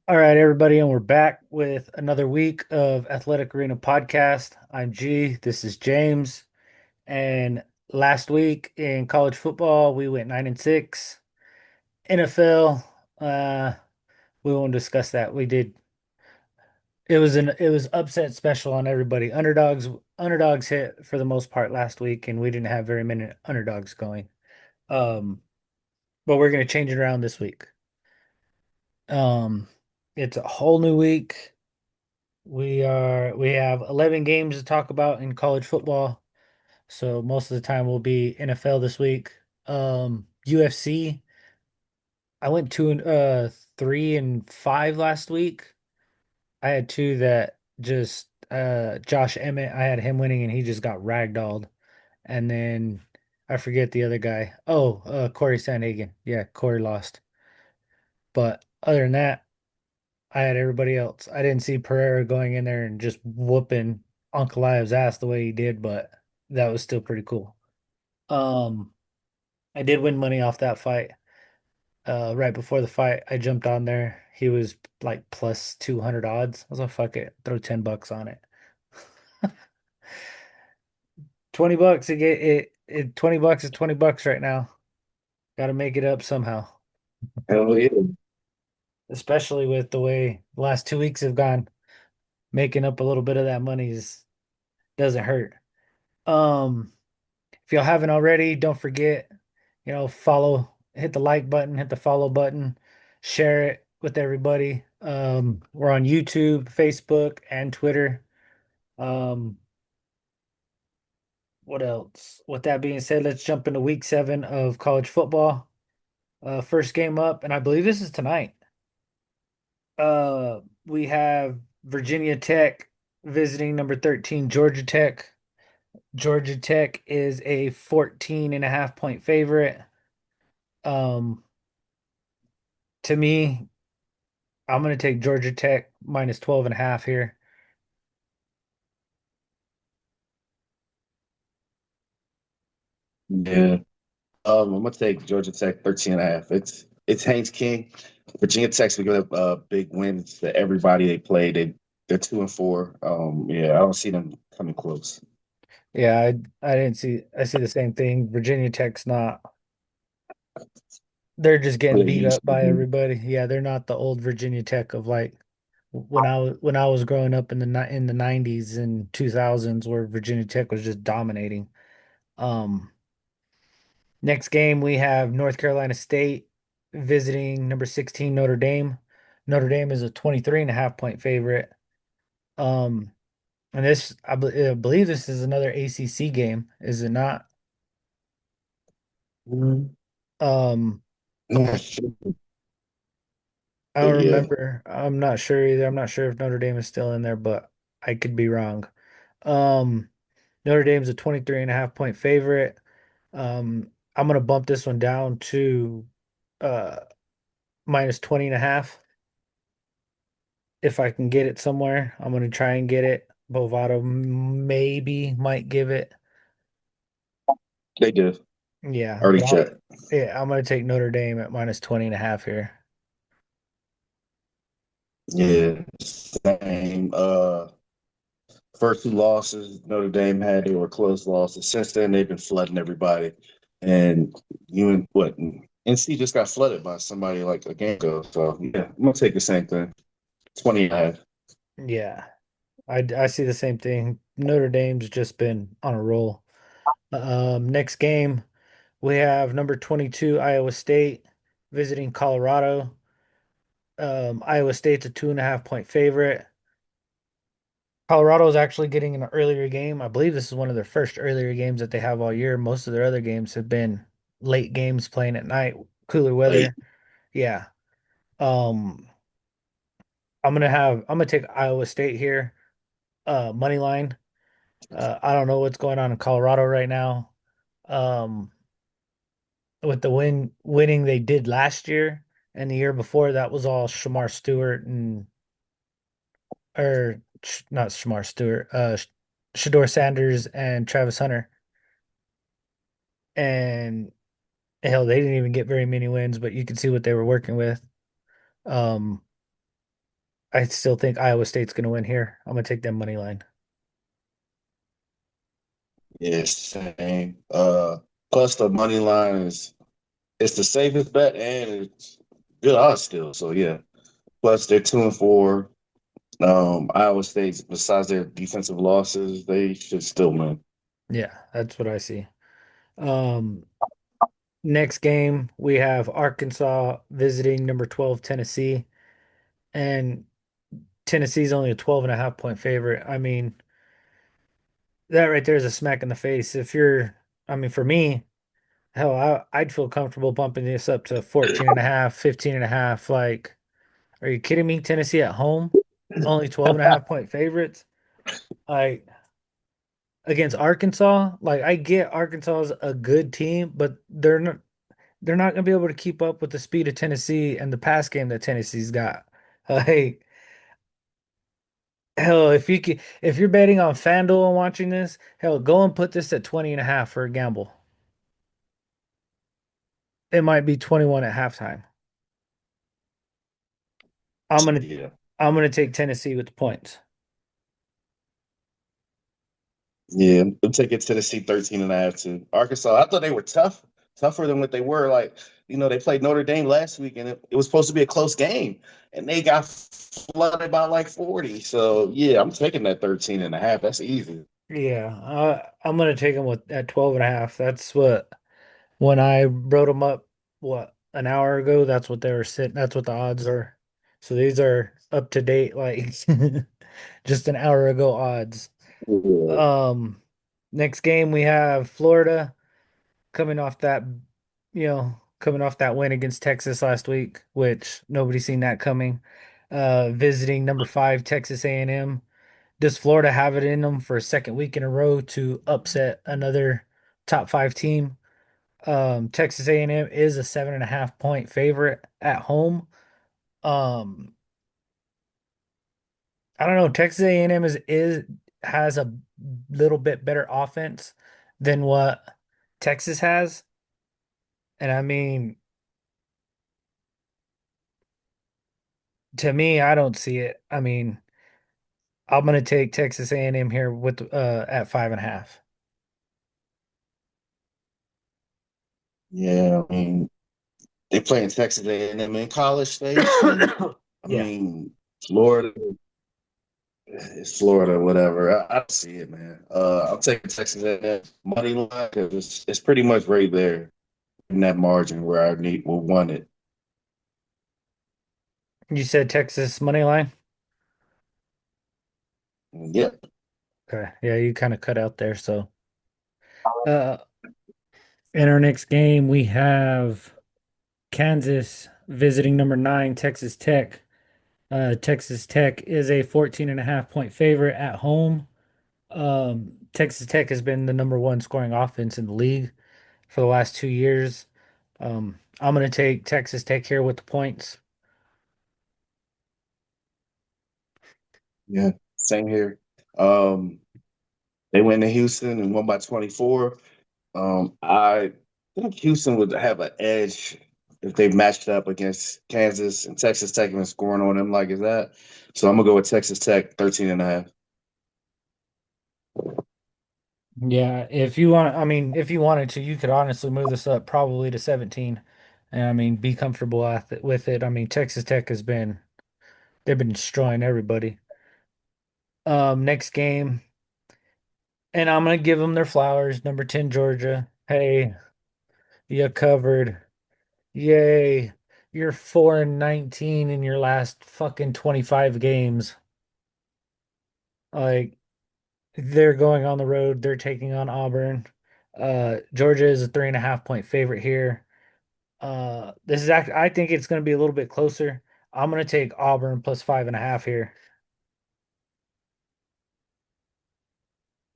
All right, everybody, and we're back with another week of Athletic Arena Podcast. I'm G. This is James. And last week in college football, we went 9-6. NFL, we won't discuss that. We did. It was upset special on everybody. Underdogs hit for the most part last week, and we didn't have very many underdogs going. Um, but we're gonna change it around this week. Um, it's a whole new week. We have 11 games to talk about in college football. So most of the time will be NFL this week. UFC, I went 3-5 last week. I had two that just Josh Emmett, I had him winning and he just got ragdolled. And then I forget the other guy. Oh, Corey Sandhagen. Yeah, Corey lost. But other than that, I had everybody else. I didn't see Pereira going in there and just whooping Uncle Ive's ass the way he did, but that was still pretty cool. Um, I did win money off that fight. Right before the fight, I jumped on there. He was like plus 200 odds. I was like, fuck it, throw $10 on it. 20 bucks to get it 20 bucks is 20 bucks right now. Got to make it up somehow, Hell yeah. especially with the way the last 2 weeks have gone. Making up a little bit of that money is doesn't hurt. Um, If y'all haven't already, don't forget, follow, hit the like button, hit the follow button, share it with everybody. We're on YouTube, Facebook, and Twitter. Um, what else? With that being said, let's jump into week 7 of college football. First game up, and I believe this is tonight. We have Virginia Tech visiting number 13, Georgia Tech. Georgia Tech is a 14.5 point favorite. Um, to me, I'm going to take Georgia Tech minus 12.5 here. Yeah. I'm gonna take Georgia Tech 13 and a half. It's Haynes King. Virginia Tech's gonna give up big wins to everybody they play. They're 2-4. Yeah, I don't see them coming close. Yeah, I didn't see I see the same thing. Virginia Tech's not they're just getting They're beat used up to by everybody. Yeah, they're not the old Virginia Tech of like when I was growing up in the 90s and 2000s where Virginia Tech was just dominating. Um Next game we have North Carolina State visiting number 16 Notre Dame. Notre Dame is a 23.5 point favorite. Um And I believe this is another ACC game, is it not? Mhm. Um, Not sure, I but don't yeah, remember. I'm not sure either. I'm not sure if Notre Dame is still in there, but I could be wrong. Um, Notre Dame's a 23.5 point favorite. I'm gonna bump this one down to uh minus 20.5 if I can get it somewhere. I'm gonna try and get it. Bovado maybe might give it. they did. Yeah, Already but checked. I'm gonna take Notre Dame at minus 20.5 here. Yeah, same. First two losses Notre Dame had, they were close losses. Since then, they've been flooding everybody. And you and what? NC just got flooded by somebody like a game ago. So yeah, I'm gonna take the same thing. 20 and a half. Yeah, I see the same thing. Notre Dame's just been on a roll. Next game we have number 22 Iowa State visiting Colorado. Iowa State's a 2.5 point favorite. Colorado is actually getting an earlier game. I believe this is one of their first earlier games that they have all year. Most of their other games have been late games playing at night, cooler Like, weather. Yeah. Um, I'm gonna take Iowa State here. Money line. I don't know what's going on in Colorado right now. Um, with the winning they did last year and the year before, that was all Shamar Stewart and or not Shamar Stewart, Shador Sanders and Travis Hunter. And hell, they didn't even get very many wins, but you could see what they were working with. Um, I still think Iowa State's going to win here. I'm going to take them money line. Yeah, same. Plus the money line is it's the safest bet and it's good odds still. So yeah. Plus they're 2-4. Iowa State, besides their defensive losses, they should still win. Yeah, that's what I see. Um, Next game, we have Arkansas visiting number 12 Tennessee, and Tennessee's only a 12 and a half point favorite. I mean, that right there is a smack in the face. I mean, for me, hell, I'd feel comfortable bumping this up to 14 and a half, 15 and a half. Like, are you kidding me? Tennessee at home, only 12 and a half point favorites. Like, against Arkansas, like I get Arkansas is a good team, but they're not going to be able to keep up with the speed of Tennessee and the pass game that Tennessee's got. Like, hell, if you're betting on FanDuel and watching this, hell, go and put this at 20 and a half for a gamble. It might be 21 at halftime. I'm gonna Yeah. I'm gonna take Tennessee with the points. Yeah, I'm taking Tennessee 13 and a half too. Arkansas, I thought they were tougher than what they were. Like, they played Notre Dame last week and it was supposed to be a close game. And they got flooded by like 40. So yeah, I'm taking that 13 and a half. That's easy. Yeah, I'm gonna take them with at 12 and a half. That's what when I wrote them up, what, an hour ago, that's what they were sitting, that's what the odds are. So these are up to date, like just an hour ago odds. Yeah. Um, Next game we have Florida coming off that, coming off that win against Texas last week, which nobody seen that coming. Visiting number 5 Texas A&M. Does Florida have it in them for a second week in a row to upset another top 5 team? Texas A&M is a 7.5 point favorite at home. Um, I don't know. Texas A&M is has a little bit better offense than what Texas has, and I mean, to me, I don't see it. I mean, I'm gonna take Texas A&M here with at 5.5. Yeah, I mean, they play in Texas A&M in College Station. I Yeah. mean, Florida, it's Florida, whatever. I see it, man. I'm taking Texas A&M money line because it's pretty much right there in that margin where I will want it. You said Texas money line? Yep. Okay. Yeah, you kind of cut out there. So, uh, in our next game, we have Kansas visiting number 9, Texas Tech. Texas Tech is a 14.5 point favorite at home. Texas Tech has been the number 1 scoring offense in the league for the last 2 years. I'm going to take Texas Tech here with the points. Yeah. Same here. Um, they went to Houston and won by 24. I think Houston would have an edge if they matched up against Kansas and Texas Tech and scoring on them like that. So I'm gonna go with Texas Tech 13 and a half. Yeah, if you want, I mean, if you wanted to, you could honestly move this up probably to 17. And I mean, be comfortable with it. I mean, Texas Tech they've been destroying everybody. Next game, and I'm gonna give them their flowers. Number 10, Georgia. Hey, you covered. Yay. You're 4-19 in your last fucking 25 games. Like, they're going on the road. They're taking on Auburn. Georgia is a 3.5 point favorite here. This is actually, I think it's going to be a little bit closer. I'm going to take Auburn plus 5.5 here.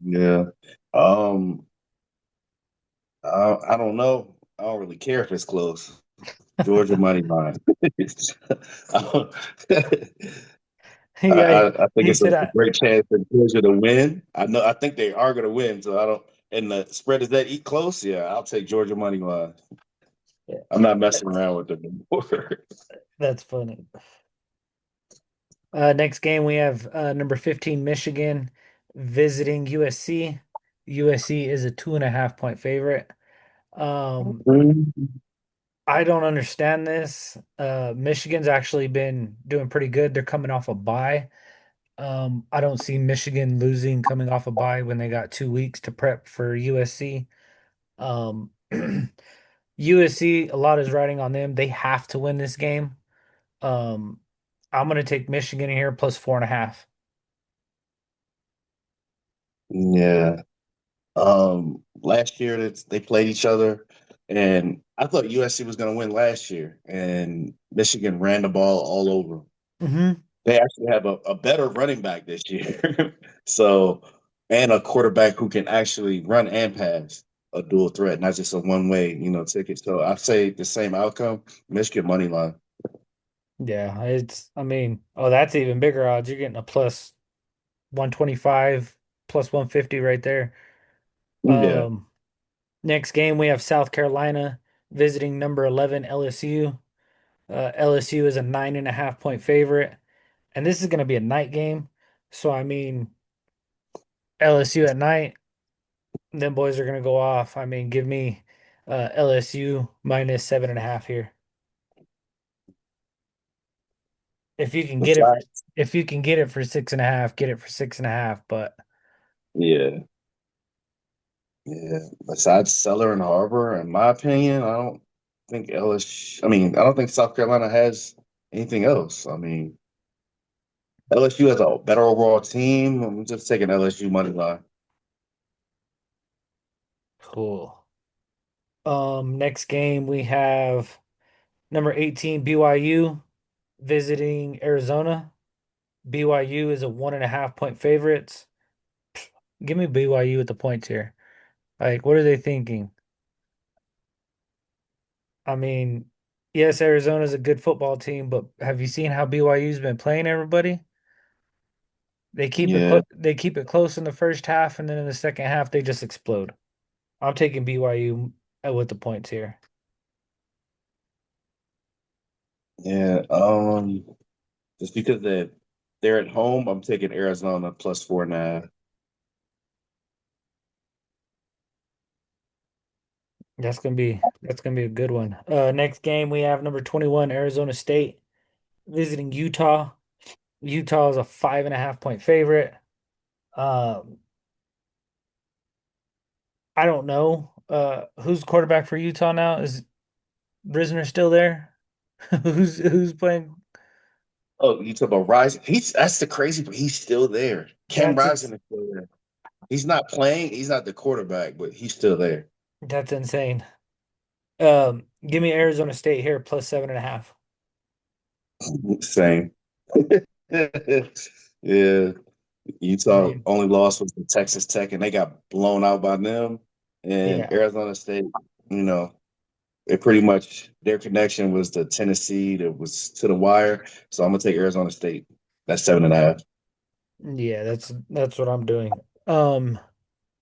Yeah. Um, I don't know. I don't really care if it's close. Georgia money line. I, Yeah, I think he it's a said, great chance for Georgia to win. I think they are going to win. So I don't. And the spread is that eat close. Yeah, I'll take Georgia money line. I'm not messing around with them anymore. that's funny. Next game we have number 15 Michigan visiting USC. USC is a 2.5 point favorite. Um, Mm. I don't understand this. Michigan's actually been doing pretty good. They're coming off a bye. I don't see Michigan losing coming off a bye when they got 2 weeks to prep for USC. Um, USC, a lot is riding on them. They have to win this game. Um, I'm gonna take Michigan here plus 4.5. Yeah. Last year they played each other, and I thought USC was going to win last year, and Michigan ran the ball all over 'em. Hmm. They actually have a better running back this year, so and a quarterback who can actually run and pass, a dual threat, not just a one way, ticket. So I say the same outcome, Michigan money line. Yeah, I mean, oh, that's even bigger odds. You're getting a plus 125, plus 150 right there. Yeah, Um, Next game we have South Carolina visiting number 11 LSU. LSU is a 9.5 point favorite, and this is going to be a night game. So I mean, LSU at night, then boys are going to go off. I mean, give me LSU minus 7.5 here. If you can get it for, besides, if you can get it for 6.5, get it for 6.5. But yeah, yeah. Besides Seller and Harbor, in my opinion, I don't think LSU. I mean, I don't think South Carolina has anything else. I mean, LSU has a better overall team. I'm just taking LSU money line. cool. Next game we have number 18 BYU visiting Arizona. BYU is a 1.5 point favorites. Give me BYU with the points here. Like, what are they thinking? I mean, yes, Arizona's a good football team, but have you seen how BYU's been playing everybody? Yeah, They keep it close in the first half, and then in the second half they just explode. I'm taking BYU with the points here. yeah. Just because they're at home, I'm taking Arizona plus 4.5. That's gonna be a good one. Next game we have number 21 Arizona State visiting Utah. Utah is a 5.5 point favorite. Um, I don't know. Who's quarterback for Utah now? Is Risner still there? Who's playing? Oh, you talk about Rising? That's the crazy, but he's still there. Cam That's Rising ins is still there. He's not playing. He's not the quarterback, but he's still there. that's insane. Give me Arizona State here plus 7.5. Same. Yeah, I Utah mean, only loss was to Texas Tech, and they got blown out by them. And yeah, Arizona State, you know, it pretty much their connection was to Tennessee that was to the wire. So I'm gonna take Arizona State. That's 7.5. yeah, that's what I'm doing.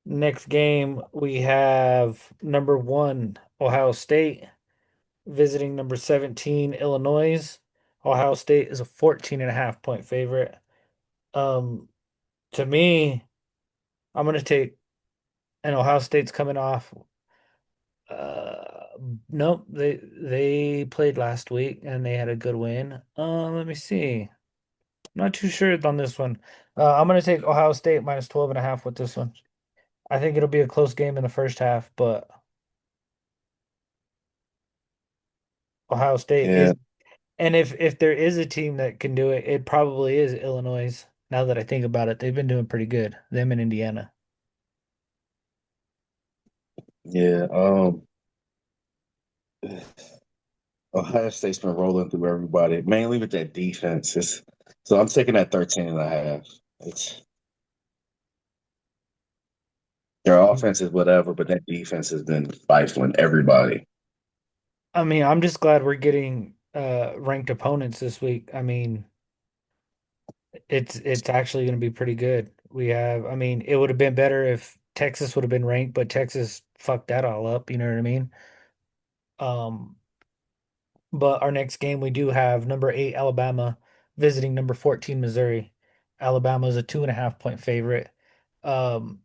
Next game we have number one Ohio State visiting number 17 Illinois. Ohio State is a 14.5 point favorite. Um, to me, I'm gonna take and Ohio State's coming off. Uh, nope, they played last week and they had a good win. Let me see. I'm not too sure on this one. I'm gonna take Ohio State minus 12.5 with this one. I think it'll be a close game in the first half, but Ohio State Yeah, is, and if there is a team that can do it, it probably is Illinois. Now that I think about it, they've been doing pretty good. Them in Indiana. yeah. Ohio State's been rolling through everybody, mainly with that defense. So I'm taking that 13.5. It's their offense is whatever, but that defense has been stifling everybody. I mean, I'm just glad we're getting ranked opponents this week. I mean, it's actually going to be pretty good. I mean, it would have been better if Texas would have been ranked, but Texas fucked that all up, you know what I mean? Um, but our next game we do have number 8 Alabama visiting number 14 Missouri. Alabama is a 2.5 point favorite. Um,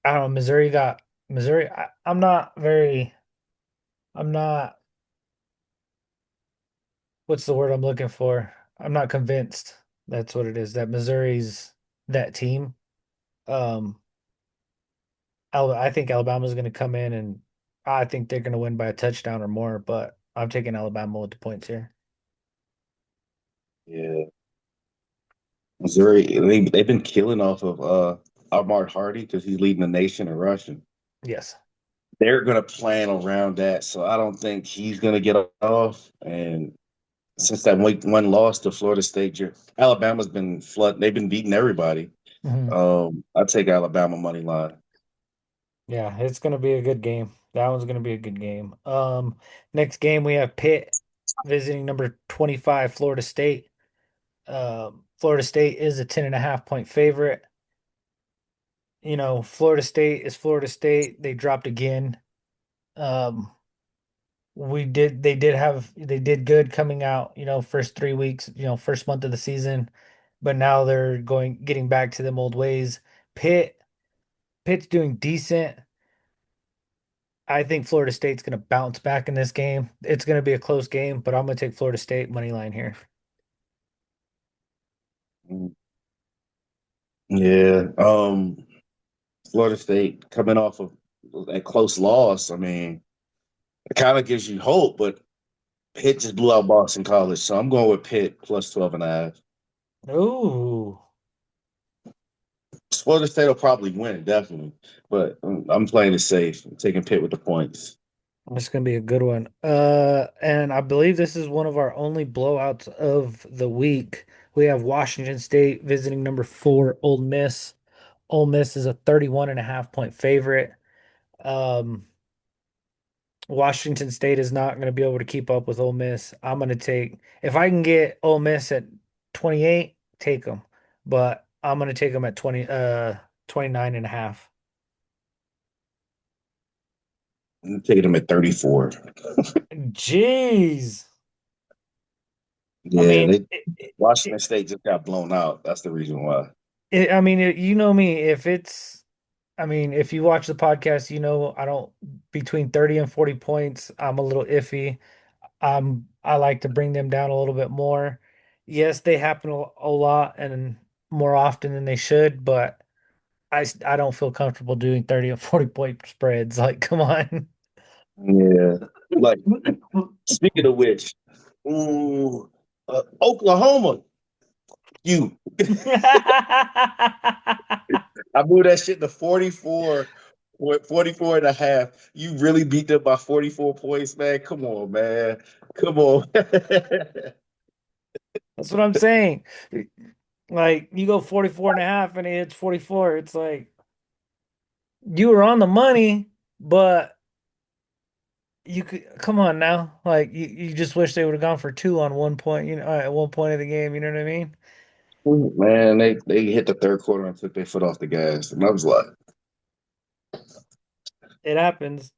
I don't know. Missouri. I'm not. What's the word I'm looking for? I'm not convinced. That's what it is. That Missouri's that team. Um, I think Alabama's going to come in and I think they're going to win by a touchdown or more. But I'm taking Alabama with the points here. Yeah, Missouri, they've been killing off of Ahmad Hardy because he's leading the nation in rushing. Yes. They're gonna plan around that, so I don't think he's gonna get off. And since that week one loss to Florida State, Alabama's been flooding. They've been beating everybody. Hmm. I take Alabama money line. Yeah, it's going to be a good game. That one's going to be a good game. Next game we have Pitt visiting number 25 Florida State. Florida State is a 10.5 point favorite. You know, Florida State is Florida State. They dropped again. Um, they did good coming out, first 3 weeks, first month of the season, but now they're getting back to them old ways. Pitt, Pitt's doing decent. I think Florida State's going to bounce back in this game. It's going to be a close game, but I'm going to take Florida State money line here. Mm, yeah, Florida State coming off of that close loss. I mean, it kind of gives you hope, but Pitt just blew out Boston College, so I'm going with Pitt plus 12 and a half. Ooh, Florida State will probably win, definitely, but I'm playing it safe. I'm taking Pitt with the points. this is going to be a good one. And I believe this is one of our only blowouts of the week. We have Washington State visiting number 4 Ole Miss. Ole Miss is a 31.5 point favorite. Um, Washington State is not going to be able to keep up with Ole Miss. I'm going to take, if I can get Ole Miss at 28, take them. But I'm going to take them at 29 and a half. I'm taking them at 34. Jeez. I Yeah, mean, they Washington State just got blown out. That's the reason why. you know me, I mean, if you watch the podcast, I don't, between 30 and 40 points, I'm a little iffy. I like to bring them down a little bit more. Yes, they happen a lot and more often than they should, but I don't feel comfortable doing 30 and 40 point spreads. Like, come on. Yeah, like speaking of which, ooh, Oklahoma, you. I moved that shit to 44, 44 and a half. You really beat them by 44 points, man. Come on, man. Come on. That's what I'm saying. Like, you go 44 and a half and it's 44. It's like you were on the money, but you could come on now. Like you just wish they would have gone for two on 1 point, at 1 point of the game, you know what I mean? Man, they hit the third quarter and took their foot off the gas. And I was like, It happens.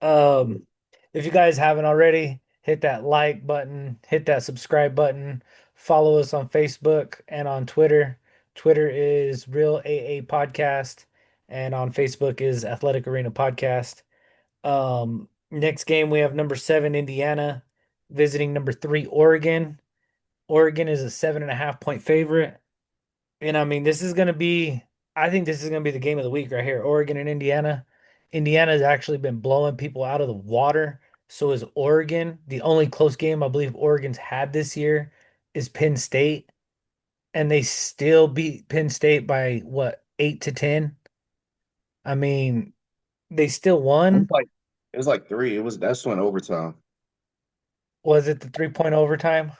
Um, if you guys haven't already, hit that like button, hit that subscribe button, follow us on Facebook and on Twitter. Twitter is Real AA Podcast, and on Facebook is Athletic Arena Podcast. Next game we have number 7 Indiana visiting number 3 Oregon. Oregon is a 7.5 point favorite. And I mean, I think this is going to be the game of the week right here. Oregon and Indiana. Indiana has actually been blowing people out of the water. So is Oregon. The only close game I believe Oregon's had this year is Penn State. And they still beat Penn State by what, 8-10? I mean, they still won. it was like three. That's when overtime. Was it the 3 point overtime?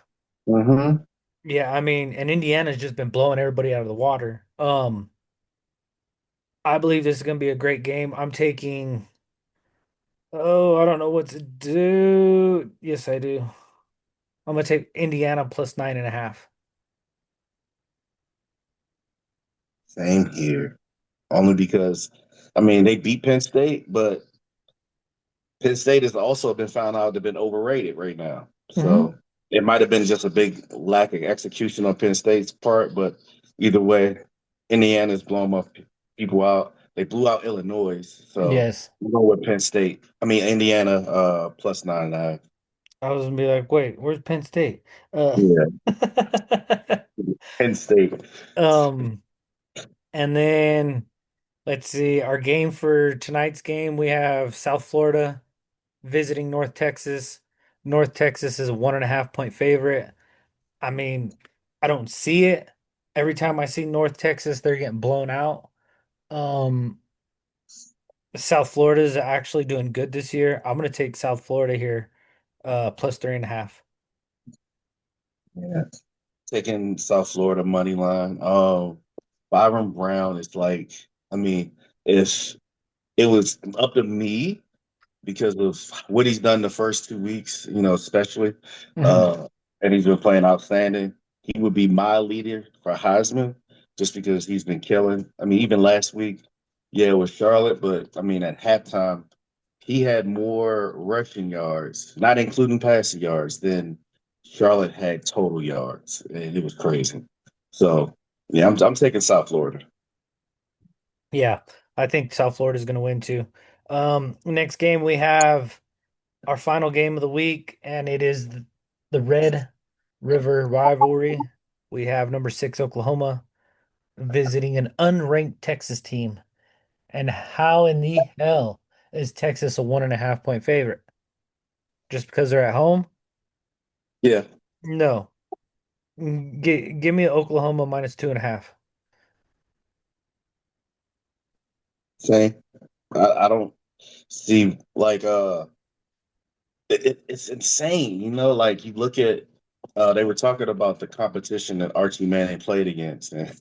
Mm-hmm. Yeah, I mean, and Indiana's just been blowing everybody out of the water. I believe this is going to be a great game. I'm taking. Oh, I don't know what to do. Yes, I do. I'm gonna take Indiana plus 9.5. Same here. Only because, I mean, they beat Penn State, but Penn State has also been found out to have been overrated right now. Hmm. So. it might have been just a big lack of execution on Penn State's part, but either way, Indiana's blown my people out. They blew out Illinois, so Yes. we're going with Penn State. I mean Indiana plus 9.5. I was gonna be like, wait, where's Penn State? Uh, Yeah, Penn State. um, and then let's see, our game for tonight's game, we have South Florida visiting North Texas. North Texas is a 1.5 point favorite. I mean, I don't see it. Every time I see North Texas, they're getting blown out. Um, South Florida is actually doing good this year. I'm gonna take South Florida here, plus 3.5. Yeah, taking South Florida money line. Byron Brown is like, I mean, if it was up to me, because of what he's done the first 2 weeks, especially. Mhm. Uh, and he's been playing outstanding. He would be my leader for Heisman just because he's been killing. I mean, even last week, yeah, it was Charlotte, but I mean, at halftime, he had more rushing yards, not including passing yards, than Charlotte had total yards. And it was crazy. So, yeah, I'm taking South Florida. Yeah, I think South Florida is going to win too. Next game we have our final game of the week, and it is the Red River rivalry. We have number six Oklahoma visiting an unranked Texas team. And how in the hell is Texas a 1.5 point favorite? Just because they're at home? Yeah, No. Give me Oklahoma minus 2.5. same. I don't see like it's insane, like you look at they were talking about the competition that Archie Manning played against, and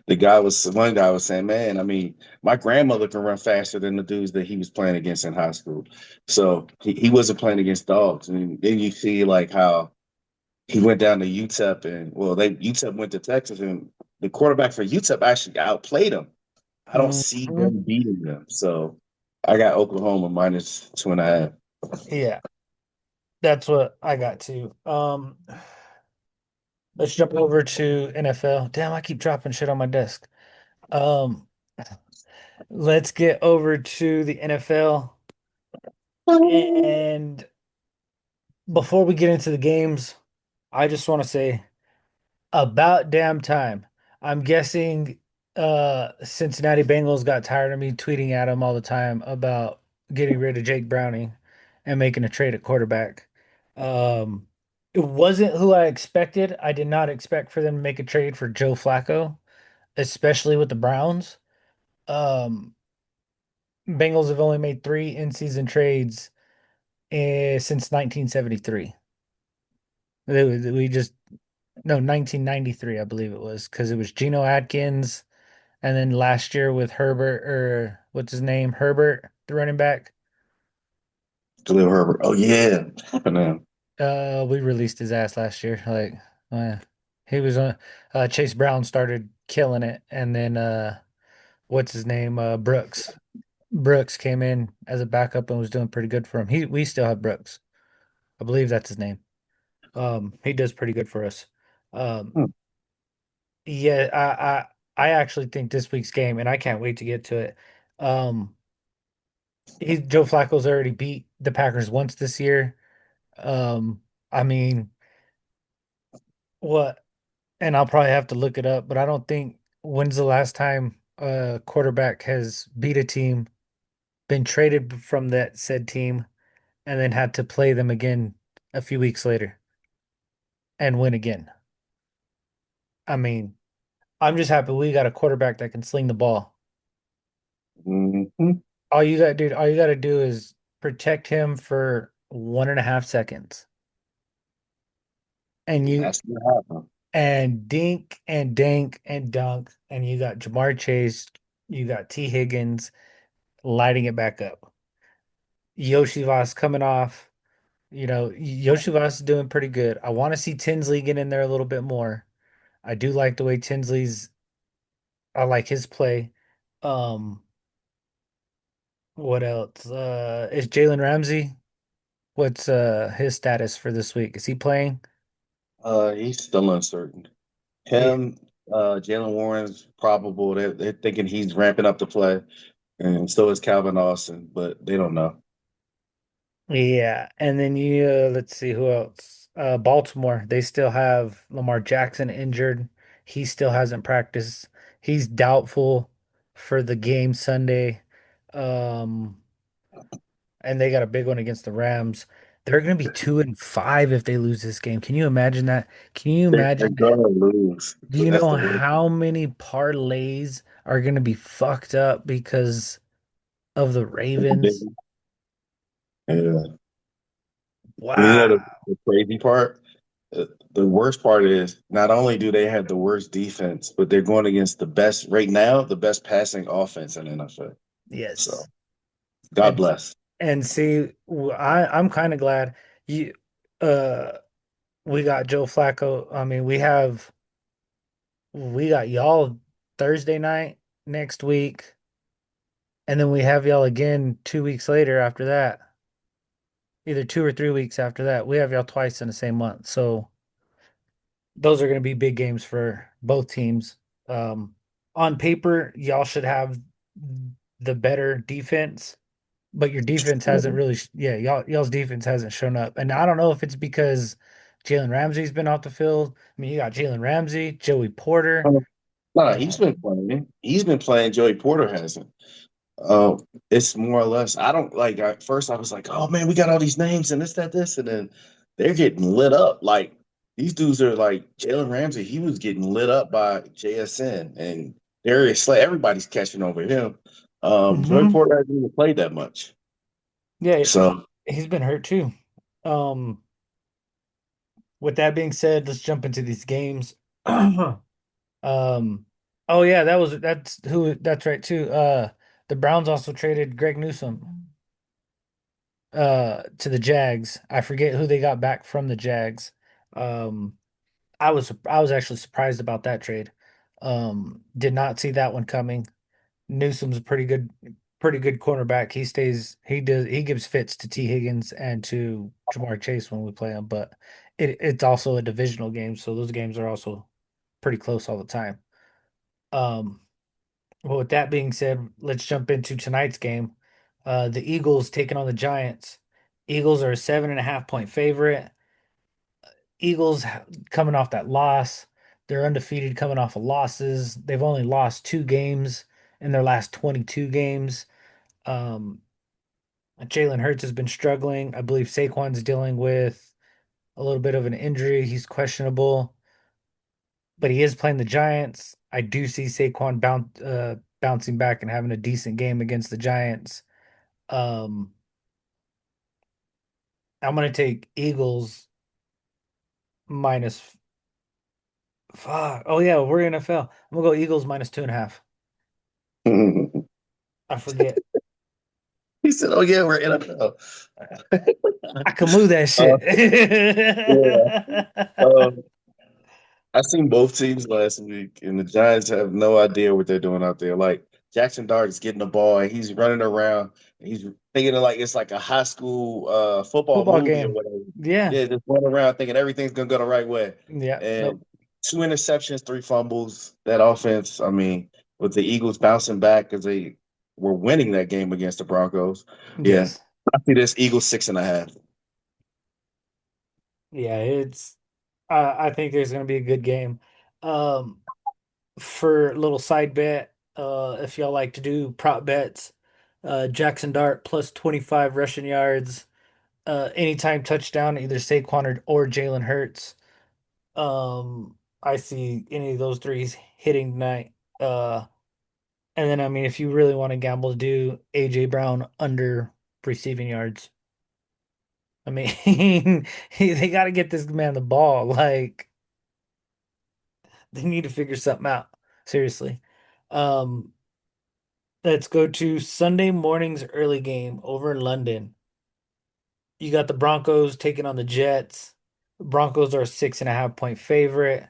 one guy was saying, man, I mean, my grandmother can run faster than the dudes that he was playing against in high school. So he wasn't playing against dogs. And then you see like how he went down to UTEP, and well, they UTEP went to Texas, and the quarterback for UTEP actually outplayed him. I don't see Mhm. them beating them. So I got Oklahoma minus 2.5. Yeah, that's what I got too. Let's jump over to NFL. Damn, I keep dropping shit on my desk. Um, let's get over to the NFL. And before we get into the games, I just want to say about damn time. I'm guessing Cincinnati Bengals got tired of me tweeting at them all the time about getting rid of Jake Browning and making a trade at quarterback. Um, it wasn't who I expected. I did not expect for them to make a trade for Joe Flacco, especially with the Browns. Um, Bengals have only made three in-season trades since 1973. We just no 1993, I believe it was, because it was Geno Atkins, and then last year with Herbert, or what's his name, Herbert, the running back. Khalil Herbert. Oh yeah, what happened to him? We released his ass last year. Like, uh, he was on. Chase Brown started killing it, and then what's his name, Brooks. Brooks came in as a backup and was doing pretty good for him. We still have Brooks. I believe that's his name. He does pretty good for us. Um, Hmm. yeah, I actually think this week's game, and I can't wait to get to it. Um, Joe Flacco's already beat the Packers once this year. Um, I mean, what? And I'll probably have to look it up, but I don't think when's the last time a quarterback has beat a team, been traded from that said team, and then had to play them again a few weeks later and win again. I mean, I'm just happy we got a quarterback that can sling the ball. Mhm. All you gotta do is protect him for 1.5 seconds. And And you that's what happened. and dink and dink and dunk, and you got Jamar Chase, you got T. Higgins lighting it back up. Yoshi Voss coming off. Yoshi Voss is doing pretty good. I want to see Tinsley get in there a little bit more. I do like the way I like his play. Um, what else? Is Jalen Ramsey? What's his status for this week? Is he playing? He's still uncertain. Yeah. Him, Jalen Warren's probable. They're thinking he's ramping up the play, and so is Calvin Austin, but they don't know. Yeah, and then you let's see who else. Baltimore, they still have Lamar Jackson injured. He still hasn't practiced. He's doubtful for the game Sunday. Um, and they got a big one against the Rams. They're going to be 2-5 if they lose this game. Can you imagine that? Can you They're imagine? gonna lose. Do you That's know the worst. how many parlays are going to be fucked up because of the Ravens? Yeah. And you know Wow. the crazy part? The worst part is not only do they have the worst defense, but they're going against the best right now, the best passing offense in the NFL. So Yes. God And bless. and see, I'm kind of glad you uh we got Joe Flacco. I mean, we got y'all Thursday night next week, and then we have y'all again 2 weeks later after that. Either 2 or 3 weeks after that. We have y'all twice in the same month. So those are going to be big games for both teams. Um, on paper, y'all should have the better defense, but your defense hasn't really, yeah, y'all's defense hasn't shown up. And I don't know if it's because Jalen Ramsey's been off the field. I mean, you got Jalen Ramsey, Joey Porter. No, he's Uh, been playing. He's been playing. Joey Porter hasn't. It's more or less. I don't like. At first, I was like, "Oh man, we got all these names and this, that, this," and then they're getting lit up. Like these dudes are like Jalen Ramsey. He was getting lit up by JSN and Darius Slay. Everybody's catching over him. Joey mhm. Porter hasn't even played that much. Yeah, So he's been hurt too. Um, with that being said, let's jump into these games. Oh yeah, that's right too. The Browns also traded Greg Newsome to the Jags. I forget who they got back from the Jags. Um, I was actually surprised about that trade. Did not see that one coming. Newsome's a pretty good cornerback. He gives fits to T. Higgins and to Jamar Chase when we play him, but it's also a divisional game, so those games are also pretty close all the time. Um, well, with that being said, let's jump into tonight's game. The Eagles taking on the Giants. Eagles are a 7.5 point favorite. Eagles coming off that loss. They're undefeated coming off of losses. They've only lost 2 games in their last 22 games. Um, Jalen Hurts has been struggling. I believe Saquon's dealing with a little bit of an injury. He's questionable, but he is playing the Giants. I do see Saquon bouncing back and having a decent game against the Giants. Um, I'm gonna take Eagles minus fuck. Oh yeah, we're NFL. I'm gonna go Eagles minus 2.5. he I forget. said, "Oh yeah, we're NFL." I can move that uh, shit. yeah. Um, I seen both teams last week, and the Giants have no idea what they're doing out there. Like Jackson Dart is getting the ball, and he's running around, and he's thinking like it's like a high school football Football movie or game. whatever. Yeah. Yeah, just running around thinking everything's gonna go the right way. Yeah. Nope. And 2 interceptions, 3 fumbles. That offense, I mean, with the Eagles bouncing back because they were winning that game against the Broncos. Yeah, Yes. I see this Eagles 6.5. Yeah, I think there's gonna be a good game. Um, for a little side bet, if y'all like to do prop bets, Jackson Dart plus 25 rushing yards, anytime touchdown, either Saquon or Jalen Hurts. I see any of those threes hitting tonight. And then I mean, if you really want to gamble, do AJ Brown under receiving yards. I mean, they got to get this man the ball. Like they need to figure something out. Seriously. Um, let's go to Sunday morning's early game over in London. You got the Broncos taking on the Jets. Broncos are a 6.5 point favorite.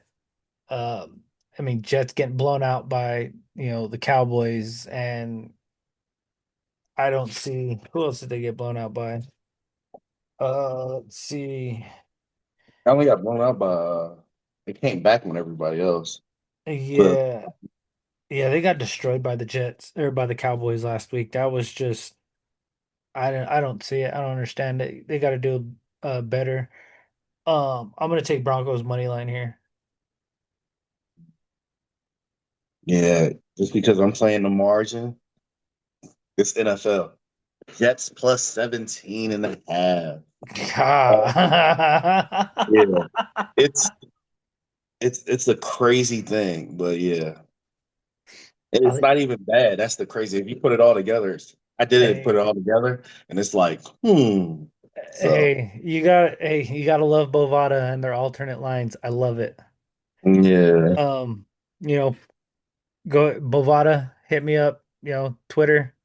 Um, I mean, Jets getting blown out by, the Cowboys, and I don't see who else did they get blown out by. Let's see. I only got blown out by. They came back on everybody else. But Yeah. Yeah, they got destroyed by the Jets or by the Cowboys last week. That was just I don't see it. I don't understand it. They got to do better. I'm gonna take Broncos money line here. yeah, just because I'm playing the margin, it's NFL. Jets plus 17 and a half. Yeah, it's it's a crazy thing, but yeah, and I it's think- not even bad. That's the crazy. If you put it all together, I did it, put Hey, it all together, and it's like, hmm. So you gotta love Bovada and their alternate lines. I love it. yeah, Um, you know, go Bovada, hit me up, Twitter.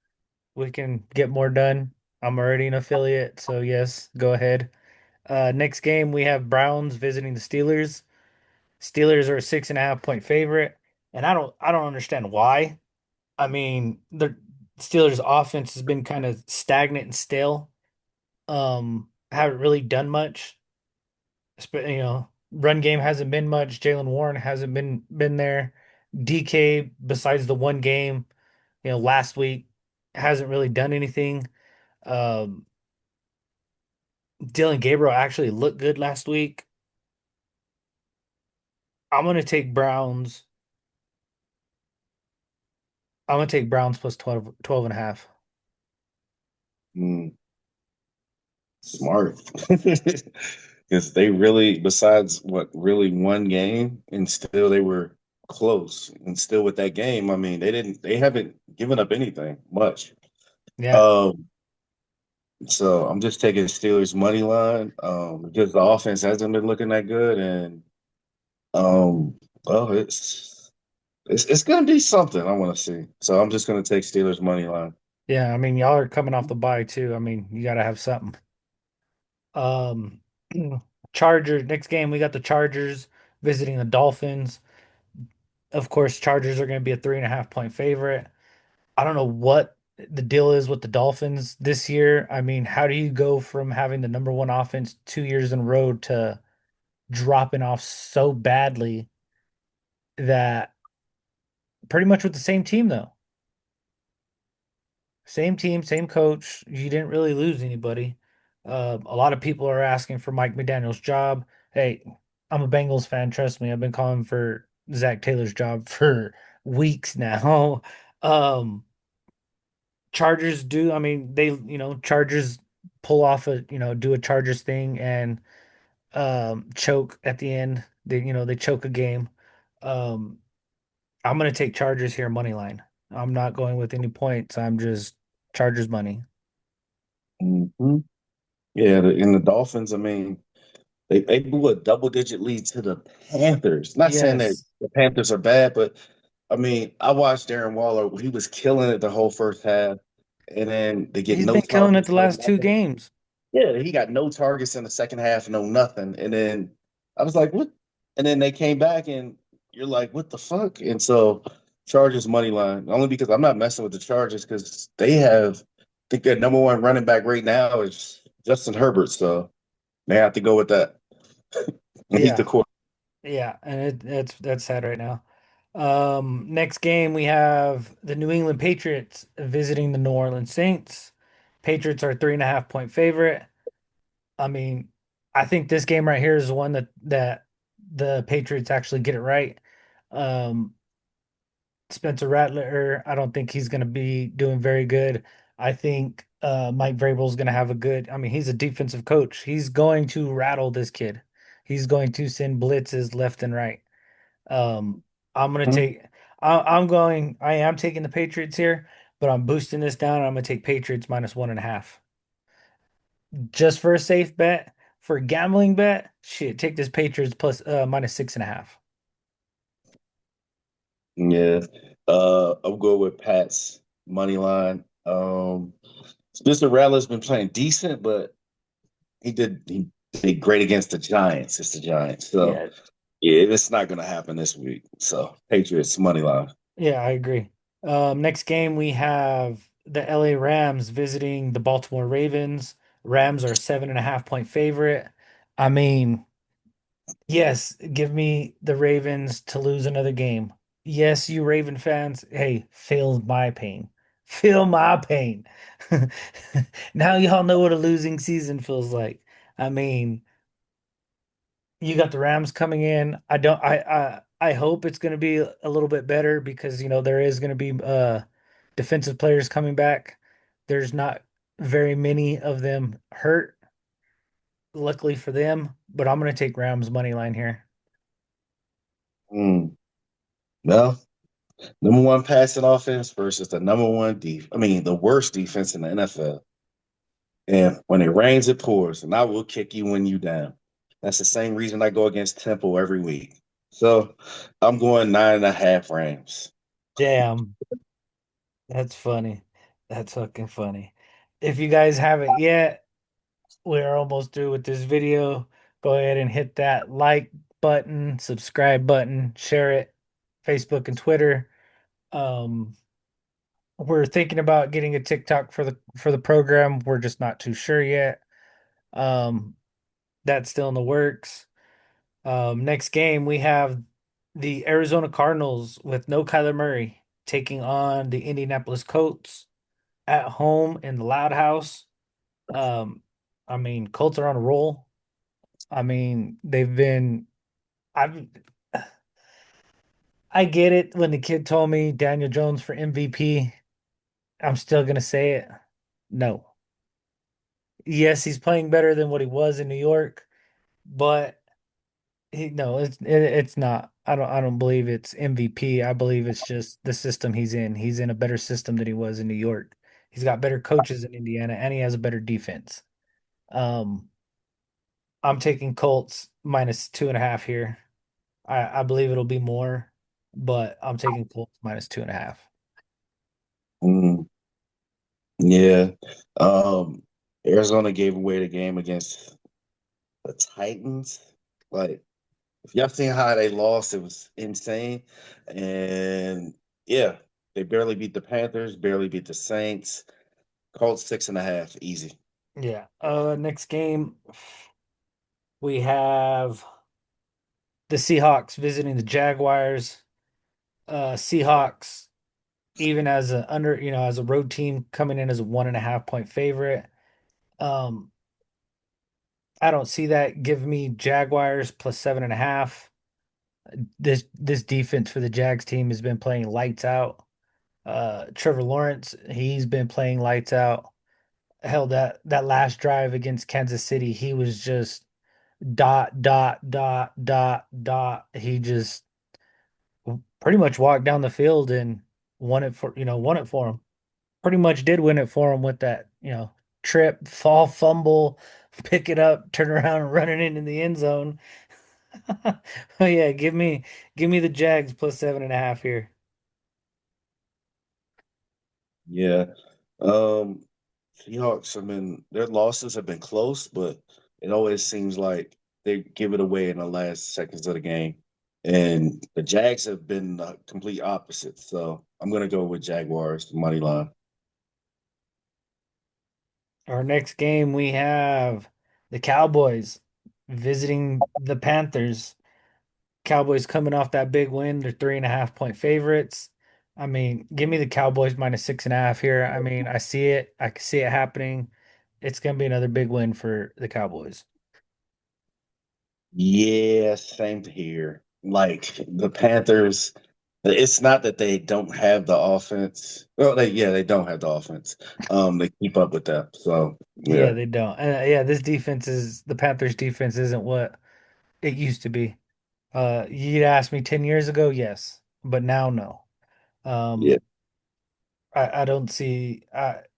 We can get more done. I'm already an affiliate, so yes, go ahead. Next game we have Browns visiting the Steelers. Steelers are a 6.5 point favorite, and I don't understand why. I mean, the Steelers' offense has been kind of stagnant and stale. Haven't really done much. Run game hasn't been much. Jalen Warren hasn't been there. DK, besides the one game, last week, hasn't really done anything. Um, Dylan Gabriel actually looked good last week. I'm gonna take Browns. I'm gonna take Browns plus 12 and a half. mm, smart. Because they really, besides what really one game, and still they were close, and still with that game, I mean, they haven't given up anything much. Yeah. Um, so I'm just taking Steelers money line, because the offense hasn't been looking that good, and well, it's gonna be something I want to see. So I'm just gonna take Steelers money line. Yeah, I mean, y'all are coming off the bye too. I mean, you gotta have something. Um, Chargers, next game, we got the Chargers visiting the Dolphins. Of course, Chargers are gonna be a 3.5 point favorite. I don't know what the deal is with the Dolphins this year. I mean, how do you go from having the number one offense 2 years in a row to dropping off so badly that pretty much with the same team though? Same team, same coach. You didn't really lose anybody. A lot of people are asking for Mike McDaniel's job. Hey, I'm a Bengals fan. Trust me, I've been calling for Zach Taylor's job for weeks now. Um, Chargers do. I mean, Chargers pull off do a Chargers thing and choke at the end. They choke a game. Um, I'm gonna take Chargers here money line. I'm not going with any points. I'm just Chargers money. Hmm. Yeah, and the Dolphins. I mean, they blew a double digit lead to the Panthers. Not saying that Yes. the Panthers are bad, but I mean, I watched Darren Waller. He was killing it the whole first half, and then they get He's no been killing it targets, the no last two nothing. games. Yeah, he got no targets in the second half, no nothing. And then I was like, what? And then they came back, and you're like, what the fuck? And so Chargers money line, only because I'm not messing with the Chargers because I think their number one running back right now is Justin Herbert. So they have to go with that. And he's the Yeah. quarterback. Yeah, and that's sad right now. Next game we have the New England Patriots visiting the New Orleans Saints. Patriots are 3.5 point favorite. I mean, I think this game right here is the one that the Patriots actually get it right. Um, Spencer Rattler, I don't think he's going to be doing very good. I think Mike Vrabel's going to have a good. I mean, he's a defensive coach. He's going to rattle this kid. He's going to send blitzes left and right. Um, I'm going to Mhm. take. I'm going. I am taking the Patriots here, but I'm boosting this down. I'm going to take Patriots minus 1.5, just for a safe bet. For a gambling bet, shit, take this Patriots plus minus 6.5. Yeah. I'll go with Pat's money line. Spencer Rattler's been playing decent, but he did great against the Giants. It's the Giants. So Yeah, yeah, it's not gonna happen this week. So Patriots money line. yeah, I agree. Next game we have the LA Rams visiting the Baltimore Ravens. Rams are a 7.5 point favorite. I mean, Yes, give me the Ravens to lose another game. Yes, you Raven fans, hey, feel my pain. Feel my pain. Now y'all know what a losing season feels like. I mean, you got the Rams coming in. I hope it's going to be a little bit better because there is going to be defensive players coming back. There's not very many of them hurt, luckily for them, but I'm going to take Rams money line here. Mm. Well, number one passing offense versus the number one the worst defense in the NFL. And when it rains, it pours, and I will kick you when you down. That's the same reason I go against Temple every week. So I'm going 9.5 Rams. Damn, that's funny. That's fucking funny. If you guys haven't yet, we're almost through with this video. Go ahead and hit that like button, subscribe button, share it, Facebook and Twitter. Um, we're thinking about getting a TikTok for the program. We're just not too sure yet. Um, that's still in the works. Next game we have the Arizona Cardinals with no Kyler Murray taking on the Indianapolis Colts at home in the Loud House. Um, I mean, Colts are on a roll. I mean, they've been. I I get it when the kid told me Daniel Jones for MVP. I'm still gonna say it. No. Yes, he's playing better than what he was in New York, but no, it's not. I don't believe it's MVP. I believe it's just the system he's in. He's in a better system than he was in New York. He's got better coaches in Indiana, and he has a better defense. Um, I'm taking Colts minus 2.5 here. I believe it'll be more, but I'm taking Colts minus 2.5. Mm, yeah. Um, Arizona gave away the game against the Titans. Like, if y'all seen how they lost, it was insane. And yeah, they barely beat the Panthers, barely beat the Saints. Colts 6.5, easy. Yeah. Next game we have the Seahawks visiting the Jaguars. Seahawks, even as as a road team coming in as a 1.5 point favorite. Um, I don't see that. Give me Jaguars plus 7.5. This defense for the Jags team has been playing lights out. Trevor Lawrence, he's been playing lights out. Hell, that last drive against Kansas City, he was just dot dot dot dot dot. He just pretty much walked down the field and won it for him. Pretty much did win it for him with that, trip, fall, fumble, pick it up, turn around and run it into the end zone. Oh yeah, give me the Jags plus 7.5 here. Yeah. Um, Seahawks, their losses have been close, but it always seems like they give it away in the last seconds of the game. And the Jags have been the complete opposite. So I'm gonna go with Jaguars money line. Our next game we have the Cowboys visiting the Panthers. Cowboys coming off that big win. They're 3.5 point favorites. I mean, give me the Cowboys minus 6.5 here. I mean, I see it. I can see it happening. It's gonna be another big win for the Cowboys. Yeah, same here. Like the Panthers, it's not that they don't have the offense. Well, they don't have the offense. They keep up with that. So Yeah, yeah, they don't. And yeah, this defense is the Panthers defense isn't what it used to be. You'd ask me 10 years ago, yes, but now no. yeah, Um, I don't see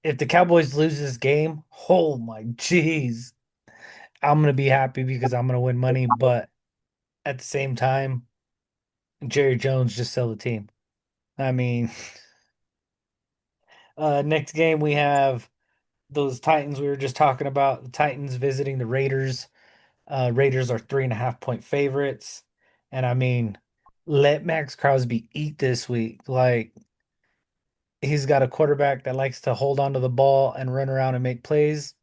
if the Cowboys lose this game, oh my jeez. I'm gonna be happy because I'm gonna win money, but at the same time, Jerry Jones just sell the team. I mean, next game we have those Titans we were just talking about. The Titans visiting the Raiders. Raiders are 3.5 point favorites. And I mean, let Max Crosby eat this week. Like he's got a quarterback that likes to hold on to the ball and run around and make plays.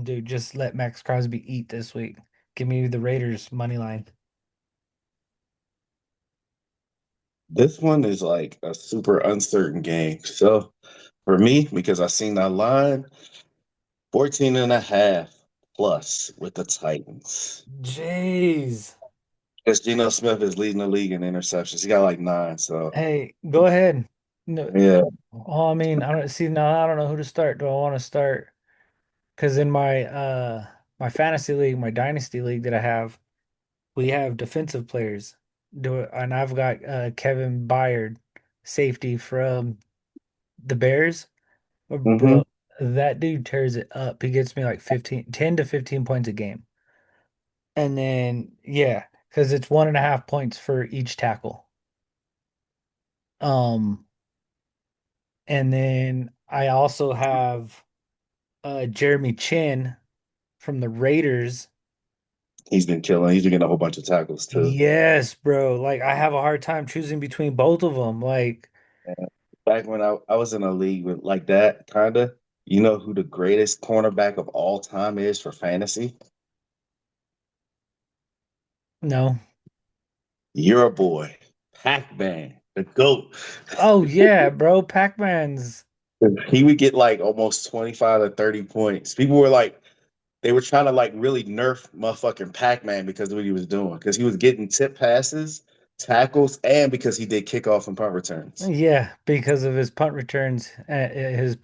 Dude, just let Max Crosby eat this week. Give me the Raiders money line. This one is like a super uncertain game. So for me, because I seen that line, 14 and a half plus with the Titans. Jeez. Because Geno Smith is leading the league in interceptions. He got like nine. So Hey, go ahead. No, yeah. oh, I mean, I don't see now. I don't know who to start. Do I want to start? Because in my fantasy league, my dynasty league that I have, we have defensive players. Do it, and I've got Kevin Byard, safety from the Bears. Hmm. Bro, that dude tears it up. He gets me like 10 to 15 points a game. And then yeah, because it's 1.5 points for each tackle. Um, and then I also have Jeremy Chin from the Raiders. He's been killing. He's been getting a whole bunch of tackles too. Yes, bro. Like I have a hard time choosing between both of them. Like, And back when I was in a league with like that, kind of, you know who the greatest cornerback of all time is for fantasy? no. You're a boy, Pac-Man, the GOAT. Oh yeah, bro. Pac-Man's. He would get like almost 25 to 30 points. People were like, they were trying to like really nerf motherfucking Pac-Man because of what he was doing. Because he was getting tip passes, tackles, and because he did kickoff and punt returns. Yeah, because of his punt returns, his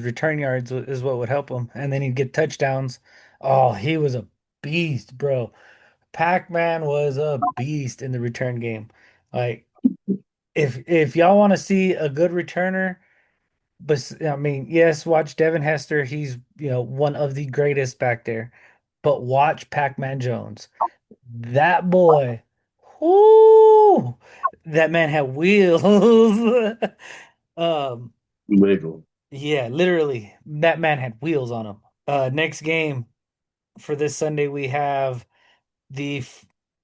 return yards is what would help him, and then he'd get touchdowns. Oh, he was a beast, bro. Pac-Man was a beast in the return game. Like, if y'all want to see a good returner, but I mean, yes, watch Devin Hester. He's one of the greatest back there. But watch Pac-Man Jones. That boy, whoo, that man had wheels. Um, Wiggle. yeah, literally, that man had wheels on him. Next game for this Sunday, we have the,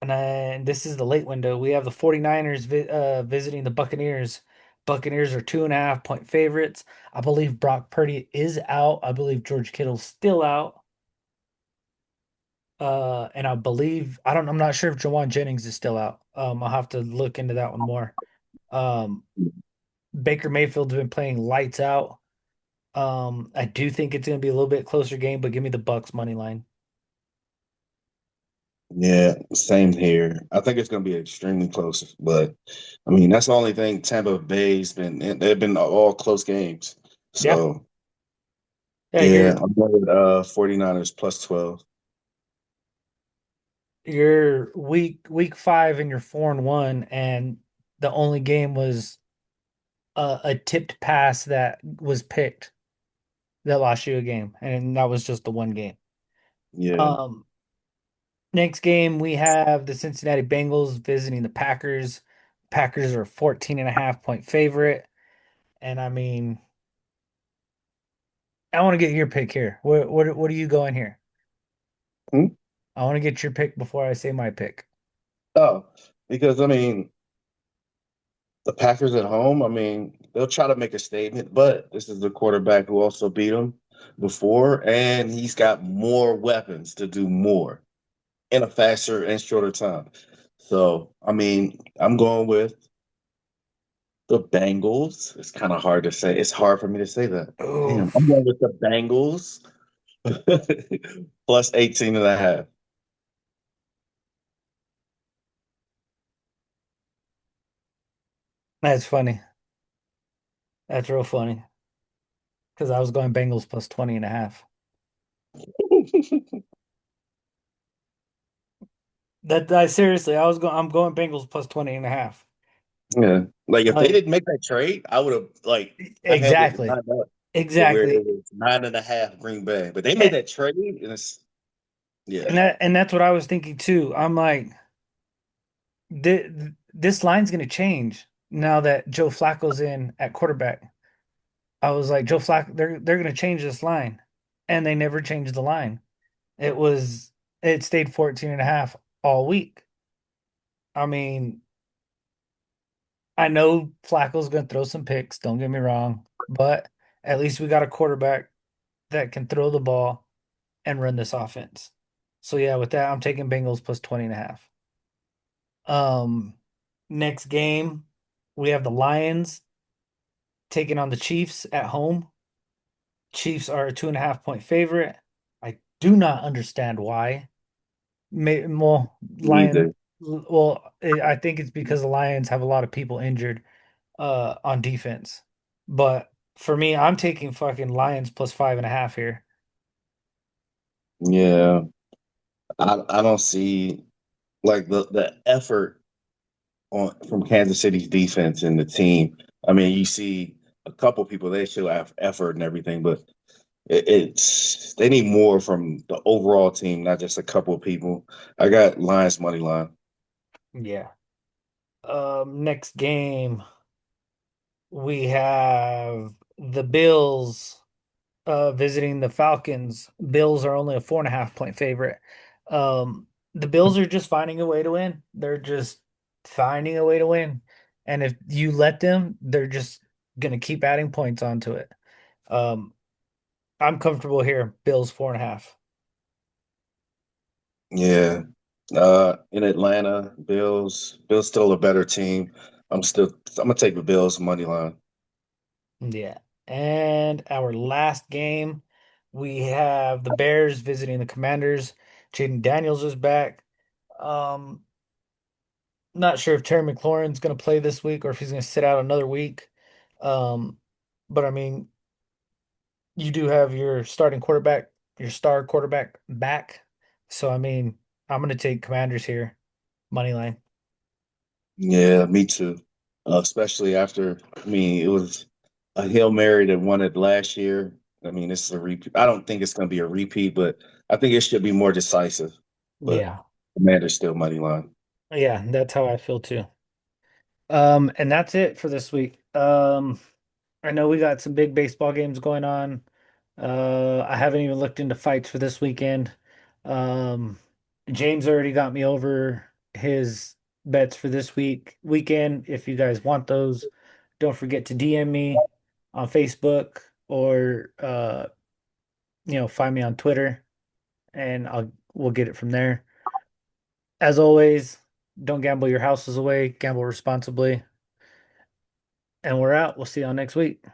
and this is the late window. We have the 49ers visiting the Buccaneers. Buccaneers are 2.5 point favorites. I believe Brock Purdy is out. I believe George Kittle's still out. And I believe I'm not sure if Jawan Jennings is still out. I'll have to look into that one more. Um, Baker Mayfield's been playing lights out. I do think it's going to be a little bit closer game, but give me the Bucks money line. Yeah, same here. I think it's going to be extremely close, but I mean that's the only thing Tampa Bay's been. They've been all close games. Yeah, So yeah, yeah, I'm going with 49ers plus 12. you're week 5 and you're 4-1, and the only game was a tipped pass that was picked that lost you a game, and that was just the one game. Yeah. Um, Next game, we have the Cincinnati Bengals visiting the Packers. Packers are 14.5 point favorite. And I mean, I want to get your pick here. What are you going here? Hmm? I want to get your pick before I say my pick. Oh, because I mean the Packers at home. I mean they'll try to make a statement, but this is the quarterback who also beat them before, and he's got more weapons to do more in a faster and shorter time. So I mean, I'm going with the Bengals. It's kind of hard to say. It's hard for me to say that. Oh, Damn, I'm going with the Bengals plus 18 and a half. that's funny. That's real funny because I was going Bengals plus 20.5. That seriously, I'm going Bengals plus 20.5. Yeah. Like if they Like didn't make that trade, I would have like I had it exactly. lined up to where it Exactly. was 9.5 Green Bay. But they made And, that trade and it's yeah. that's what I was thinking too. I'm like, this line's going to change now that Joe Flacco's in at quarterback. I was like, Joe Flacco, they're going to change this line, and they never changed the line. It was it stayed 14.5 all week. I mean, I know Flacco's going to throw some picks. Don't get me wrong, but at least we got a quarterback that can throw the ball and run this offense. So yeah, with that, I'm taking Bengals plus 20.5. Um, Next game. We have the Lions taking on the Chiefs at home. Chiefs are a 2.5 point favorite. I do not understand why. Well, Lions. Either. Well, I think it's because the Lions have a lot of people injured on defense. But for me, I'm taking fucking Lions plus 5.5 here. Yeah. I don't see like the effort on from Kansas City's defense and the team. I mean, you see a couple people they show have effort and everything, but it's they need more from the overall team, not just a couple of people. I got Lions money line. Yeah. Next game we have the Bills visiting the Falcons. Bills are only a 4.5 point favorite. The Bills are just finding a way to win. They're just finding a way to win. And if you let them, they're just gonna keep adding points onto it. Um, I'm comfortable here. Bills 4.5. Yeah. In Atlanta, Bills still a better team. I'm gonna take the Bills money line. Yeah. And our last game, we have the Bears visiting the Commanders. Jaden Daniels is back. Um, Not sure if Terry McLaurin's going to play this week or if he's going to sit out another week. Um, but I mean, you do have your starting quarterback, your star quarterback back. So I mean, I'm going to take Commanders here, money line. Yeah, me too. Especially after, I mean, it was a Hail Mary that won it last year. I mean, this is a repeat. I don't think it's going to be a repeat, but I think it should be more decisive. But Yeah. Commander's still money line. Yeah, that's how I feel too. And that's it for this week. I know we got some big baseball games going on. I haven't even looked into fights for this weekend. Um, James already got me over his bets for this weekend. If you guys want those, don't forget to DM me on Facebook or find me on Twitter and we'll get it from there. As always, don't gamble your houses away, gamble responsibly. And we're out. We'll see y'all next week.